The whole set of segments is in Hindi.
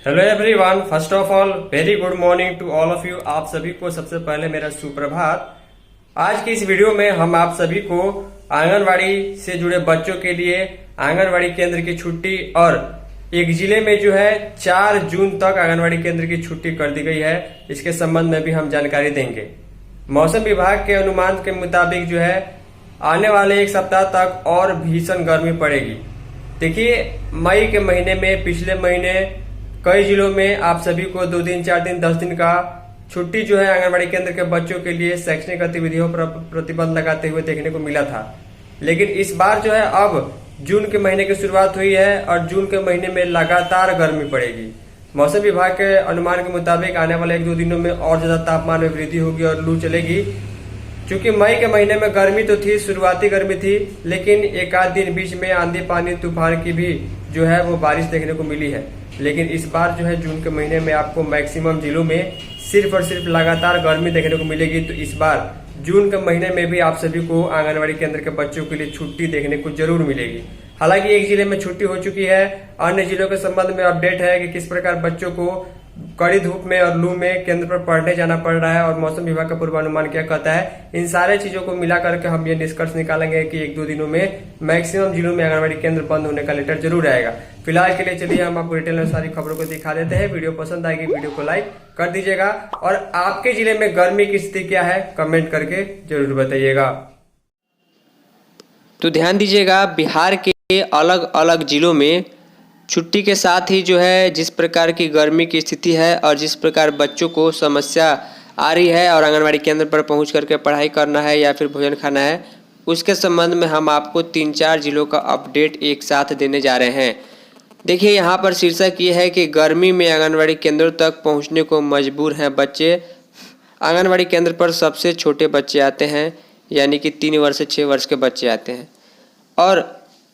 Hello everyone, first of all very good morning to all of you. आप सभी को सबसे पहले मेरा सुप्रभात। आज की इस वीडियो में हम आप सभी को आंगनवाड़ी से जुड़े बच्चों के लिए आंगनवाड़ी केंद्र की छुट्टी और एक जिले में जो है 4 जून तक आंगनवाड़ी केंद्र की छुट्टी कर दी गई है, इसके संबंध में भी हम जानकारी देंगे। मौसम विभाग के अनुमान के मुताबिक जो है आने वाले एक सप्ताह तक और भीषण गर्मी पड़ेगी। देखिए, मई के महीने में पिछले महीने कई जिलों में आप सभी को 2 दिन 4 दिन 10 दिन का छुट्टी जो है आंगनबाड़ी केंद्र के बच्चों के लिए शैक्षणिक गतिविधियों पर प्रतिबंध लगाते हुए देखने को मिला था। लेकिन इस बार जो है अब जून के महीने की शुरुआत हुई है और जून के महीने में लगातार गर्मी पड़ेगी। मौसम विभाग के अनुमान के मुताबिक आने वाले 1-2 दिनों में और ज्यादा तापमान में वृद्धि होगी और लू चलेगी। क्योंकि मई के महीने में गर्मी तो थी, शुरुआती गर्मी थी, लेकिन एक आध दिन बीच में आंधी पानी तूफान की भी जो है वो बारिश देखने को मिली है। लेकिन इस बार जो है जून के महीने में आपको मैक्सिमम जिलों में सिर्फ और सिर्फ लगातार गर्मी देखने को मिलेगी। तो इस बार जून के महीने में भी आप सभी को आंगनबाड़ी केंद्र के बच्चों के लिए छुट्टी देखने को जरूर मिलेगी। हालांकि एक जिले में छुट्टी हो चुकी है, अन्य जिलों के संबंध में अपडेट है कि किस प्रकार बच्चों को कड़ी धूप में और लू में केंद्र पर पढ़ने जाना पड़ रहा है और मौसम विभाग का पूर्वानुमान क्या कहता है। इन सारे चीजों को मिला करके हम ये निष्कर्ष निकालेंगे कि 1-2 दिनों में मैक्सिमम जिलों में आंगनबाड़ी केंद्र बंद होने का लेटर जरूर आएगा। फिलहाल के लिए चलिए हम आपको डिटेल में सारी खबरों को दिखा देते हैं। वीडियो पसंद आएगी वीडियो को लाइक कर दीजिएगा और आपके जिले में गर्मी की स्थिति क्या है कमेंट करके जरूर बताइएगा। तो ध्यान दीजिएगा, बिहार के अलग अलग जिलों में छुट्टी के साथ ही जो है जिस प्रकार की गर्मी की स्थिति है और जिस प्रकार बच्चों को समस्या आ रही है और आंगनबाड़ी केंद्र पर पहुंच करके पढ़ाई करना है या फिर भोजन खाना है, उसके संबंध में हम आपको 3-4 जिलों का अपडेट एक साथ देने जा रहे हैं। देखिए, यहाँ पर शीर्षक ये है कि गर्मी में आंगनबाड़ी केंद्रों तक पहुँचने को मजबूर हैं बच्चे। आंगनबाड़ी केंद्र पर सबसे छोटे बच्चे आते हैं, यानी कि 3 वर्ष से 6 वर्ष के बच्चे आते हैं और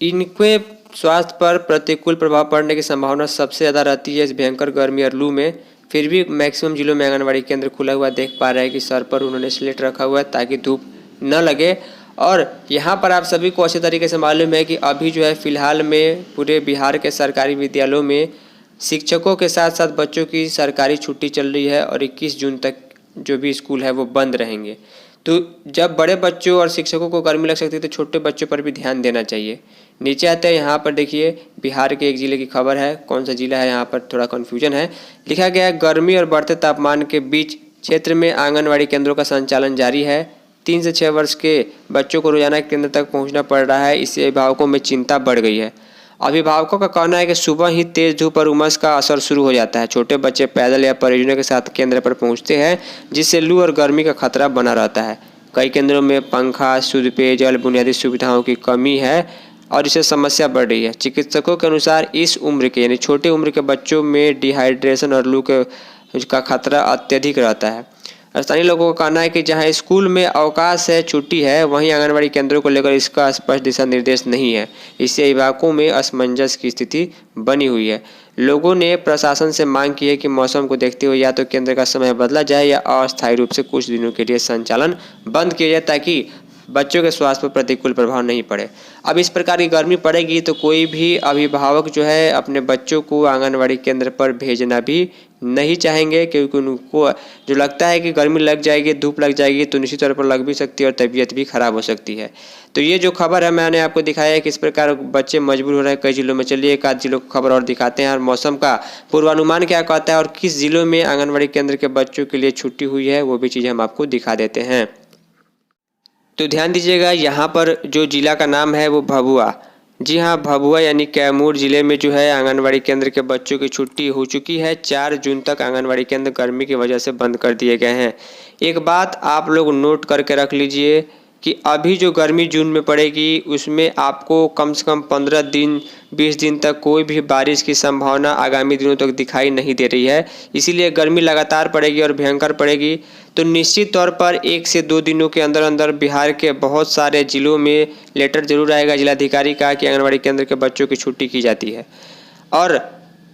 इनके स्वास्थ्य पर प्रतिकूल प्रभाव पड़ने की संभावना सबसे ज़्यादा रहती है इस भयंकर गर्मी और लू में। फिर भी मैक्सिमम जिलों में आंगनबाड़ी केंद्र खुला हुआ देख पा रहे हैं कि सर पर उन्होंने स्लेट रखा हुआ है ताकि धूप न लगे। और यहाँ पर आप सभी को अच्छे तरीके से मालूम है कि अभी जो है फिलहाल में पूरे बिहार के सरकारी विद्यालयों में शिक्षकों के साथ साथ बच्चों की सरकारी छुट्टी चल रही है और 21 जून तक जो भी स्कूल है वो बंद रहेंगे। तो जब बड़े बच्चों और शिक्षकों को गर्मी लग सकती है तो छोटे बच्चों पर भी ध्यान देना चाहिए। नीचे आते हैं, यहाँ पर देखिए बिहार के एक ज़िले की खबर है। कौन सा जिला है यहाँ पर थोड़ा कन्फ्यूजन है। लिखा गया है, गर्मी और बढ़ते तापमान के बीच क्षेत्र में आंगनवाड़ी केंद्रों का संचालन जारी है। 3 से 6 वर्ष के बच्चों को रोजाना केंद्र तक पहुँचना पड़ रहा है। इससे अभिभावकों में चिंता बढ़ गई है। अभिभावकों का कहना है कि सुबह ही तेज धूप और उमस का असर शुरू हो जाता है। छोटे बच्चे पैदल या परिजनों के साथ केंद्र पर पहुंचते हैं, जिससे लू और गर्मी का खतरा बना रहता है। कई केंद्रों में पंखा, शुद्ध पेयजल, बुनियादी सुविधाओं की कमी है और इससे समस्या बढ़ रही है। चिकित्सकों के अनुसार इस उम्र के यानी छोटे उम्र के बच्चों में डिहाइड्रेशन और लू का खतरा अत्यधिक रहता है। स्थानीय लोगों का कहना है कि जहां स्कूल में अवकाश है, छुट्टी है, वहीं आंगनबाड़ी केंद्रों को लेकर इसका स्पष्ट दिशा निर्देश नहीं है। इससे अभिभावकों में असमंजस की स्थिति बनी हुई है। लोगों ने प्रशासन से मांग की है कि मौसम को देखते हुए या तो केंद्र का समय बदला जाए या अस्थायी रूप से कुछ दिनों के लिए संचालन बंद किया जाए ताकि बच्चों के स्वास्थ्य पर प्रतिकूल प्रभाव नहीं पड़े। अब इस प्रकार की गर्मी पड़ेगी तो कोई भी अभिभावक जो है अपने बच्चों को आंगनबाड़ी केंद्र पर भेजना भी नहीं चाहेंगे, क्योंकि उनको जो लगता है कि गर्मी लग जाएगी, धूप लग जाएगी तो निश्चित तौर पर लग भी सकती है और तबीयत भी खराब हो सकती है। तो ये जो खबर है मैंने आपको दिखाया है कि इस प्रकार बच्चे मजबूर हो रहे हैं कई जिलों में। चलिए एक आध जिलों की खबर और दिखाते हैं और मौसम का पूर्वानुमान क्या कहता है और किस जिलों में आंगनबाड़ी केंद्र के बच्चों के लिए छुट्टी हुई है वो भी चीज़ हम आपको दिखा देते हैं। तो ध्यान दीजिएगा, यहाँ पर जो जिला का नाम है वो भभुआ। जी हाँ, भभुआ यानी कैमूर जिले में जो है आंगनबाड़ी केंद्र के बच्चों की छुट्टी हो चुकी है। 4 जून तक आंगनबाड़ी केंद्र गर्मी की वजह से बंद कर दिए गए हैं। एक बात आप लोग नोट करके रख लीजिए कि अभी जो गर्मी जून में पड़ेगी उसमें आपको कम से कम 15 दिन 20 दिन तक कोई भी बारिश की संभावना आगामी दिनों तक दिखाई नहीं दे रही है। इसीलिए गर्मी लगातार पड़ेगी और भयंकर पड़ेगी। तो निश्चित तौर पर 1 से 2 दिनों के अंदर अंदर बिहार के बहुत सारे जिलों में लेटर जरूर आएगा जिलाधिकारी का कि आंगनबाड़ी केंद्र के बच्चों की छुट्टी की जाती है। और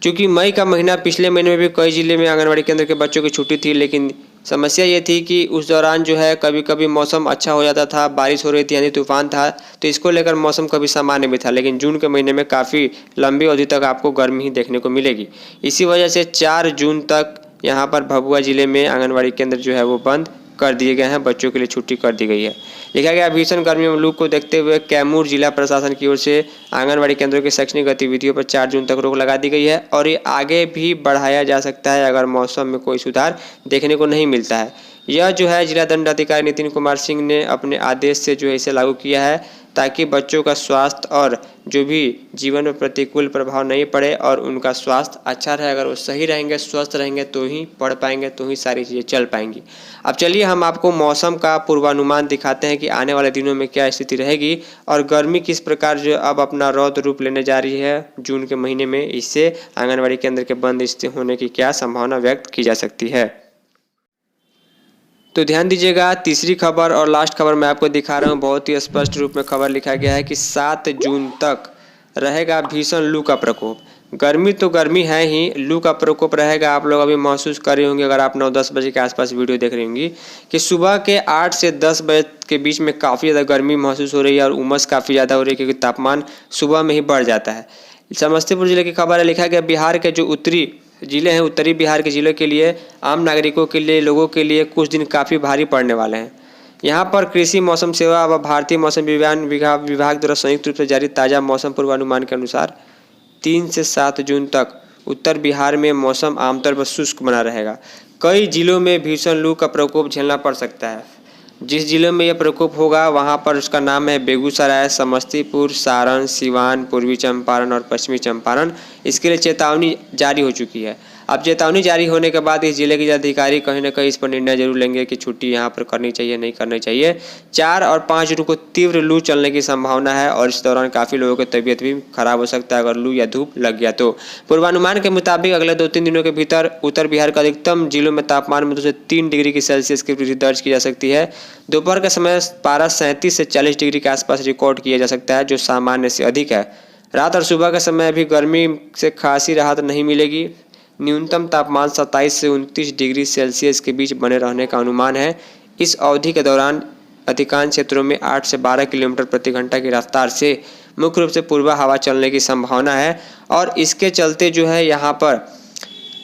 चूँकि मई का महीना पिछले महीने में भी कई जिले में आंगनबाड़ी केंद्र के बच्चों की छुट्टी थी, लेकिन समस्या ये थी कि उस दौरान जो है कभी कभी मौसम अच्छा हो जाता था, बारिश हो रही थी, यानी तूफान था, तो इसको लेकर मौसम कभी सामान्य भी था। लेकिन जून के महीने में काफ़ी लंबी अवधि तक आपको गर्मी ही देखने को मिलेगी। इसी वजह से 4 जून तक यहाँ पर भभुआ ज़िले में आंगनबाड़ी केंद्र जो है वो बंद कर दिए गए हैं, बच्चों के लिए छुट्टी कर दी गई है। लिखा गया भीषण गर्मी में लू को देखते हुए कैमूर जिला प्रशासन की ओर से आंगनबाड़ी केंद्रों की शैक्षणिक गतिविधियों पर 4 जून तक रोक लगा दी गई है और ये आगे भी बढ़ाया जा सकता है अगर मौसम में कोई सुधार देखने को नहीं मिलता है। यह जो है जिला दंडाधिकारी नितिन कुमार सिंह ने अपने आदेश से जो है इसे लागू किया है ताकि बच्चों का स्वास्थ्य और जो भी जीवन में प्रतिकूल प्रभाव नहीं पड़े और उनका स्वास्थ्य अच्छा रहे। अगर वो सही रहेंगे, स्वस्थ रहेंगे तो ही पढ़ पाएंगे, तो ही सारी चीज़ें चल पाएंगी। अब चलिए हम आपको मौसम का पूर्वानुमान दिखाते हैं कि आने वाले दिनों में क्या स्थिति रहेगी और गर्मी किस प्रकार जो अब अपना रौद्र रूप लेने जा रही है जून के महीने में। इससे आंगनबाड़ी केंद्र के बंद स्थिति होने की क्या संभावना व्यक्त की जा सकती है। तो ध्यान दीजिएगा, तीसरी खबर और लास्ट खबर मैं आपको दिखा रहा हूँ। बहुत ही स्पष्ट रूप में खबर लिखा गया है कि 7 जून तक रहेगा भीषण लू का प्रकोप। गर्मी तो गर्मी है ही, लू का प्रकोप रहेगा। आप लोग अभी महसूस कर रहे होंगे, अगर आप 9-10 बजे के आसपास वीडियो देख रही होंगी, कि सुबह के 8 से 10 बजे के बीच में काफ़ी ज़्यादा गर्मी महसूस हो रही है और उमस काफ़ी ज़्यादा हो रही है क्योंकि तापमान सुबह में ही बढ़ जाता है। समस्तीपुर जिले की खबर है, लिखा गया बिहार के जो उत्तरी जिले हैं, उत्तरी बिहार के जिलों के लिए, आम नागरिकों के लिए, लोगों के लिए कुछ दिन काफ़ी भारी पड़ने वाले हैं। यहाँ पर कृषि मौसम सेवा व भारतीय मौसम विभाग द्वारा संयुक्त रूप से जारी ताज़ा मौसम पूर्वानुमान के अनुसार 3 से 7 जून तक उत्तर बिहार में मौसम आमतौर पर शुष्क बना रहेगा। कई जिलों में भीषण लू का प्रकोप झेलना पड़ सकता है। जिस जिले में यह प्रकोप होगा वहाँ पर उसका नाम है बेगूसराय, समस्तीपुर, सारण, सिवान, पूर्वी चंपारण और पश्चिमी चंपारण। इसके लिए चेतावनी जारी हो चुकी है। अब चेतावनी जारी होने के बाद इस जिले के अधिकारी कहीं ना कहीं इस पर निर्णय जरूर लेंगे कि छुट्टी यहाँ पर करनी चाहिए, नहीं करनी चाहिए। 4 और 5 जून को तीव्र लू चलने की संभावना है और इस दौरान काफ़ी लोगों की तबीयत भी खराब हो सकता है अगर लू या धूप लग गया तो। पूर्वानुमान के मुताबिक अगले 2-3 दिनों के भीतर उत्तर बिहार के अधिकतम जिलों में तापमान में 2 से 3 डिग्री की सेल्सियस की वृद्धि दर्ज की जा सकती है। दोपहर के समय पारा 37 से 40 डिग्री के आसपास रिकॉर्ड किया जा सकता है, जो सामान्य से अधिक है। रात और सुबह के समय भी गर्मी से खासी राहत नहीं मिलेगी। न्यूनतम तापमान 27 से 29 डिग्री सेल्सियस के बीच बने रहने का अनुमान है। इस अवधि के दौरान अधिकांश क्षेत्रों में 8 से 12 किलोमीटर प्रति घंटा की रफ्तार से मुख्य रूप से पूर्वा हवा चलने की संभावना है और इसके चलते जो है यहाँ पर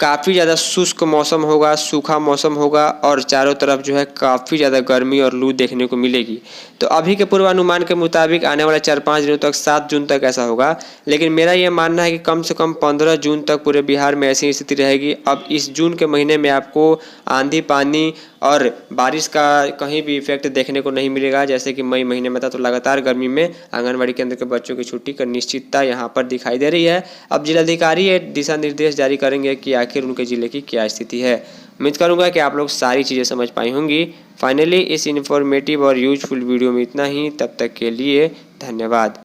काफ़ी ज़्यादा शुष्क मौसम होगा, सूखा मौसम होगा और चारों तरफ जो है काफ़ी ज़्यादा गर्मी और लू देखने को मिलेगी। तो अभी के पूर्वानुमान के मुताबिक आने वाले 4-5 दिनों तक 7 जून तक ऐसा होगा, लेकिन मेरा ये मानना है कि कम से कम 15 जून तक पूरे बिहार में ऐसी स्थिति रहेगी। अब इस जून के महीने में आपको आंधी पानी और बारिश का कहीं भी इफेक्ट देखने को नहीं मिलेगा जैसे कि मई महीने में था। तो लगातार गर्मी में आंगनबाड़ी केंद्र के बच्चों की छुट्टी का निश्चितता यहाँ पर दिखाई दे रही है। अब जिलाधिकारी ये दिशा निर्देश जारी करेंगे कि आखिर उनके ज़िले की क्या स्थिति है। उम्मीद करूँगा कि आप लोग सारी चीज़ें समझ पाई होंगी। फाइनली इस इन्फॉर्मेटिव और यूजफुल वीडियो में इतना ही। तब तक के लिए धन्यवाद।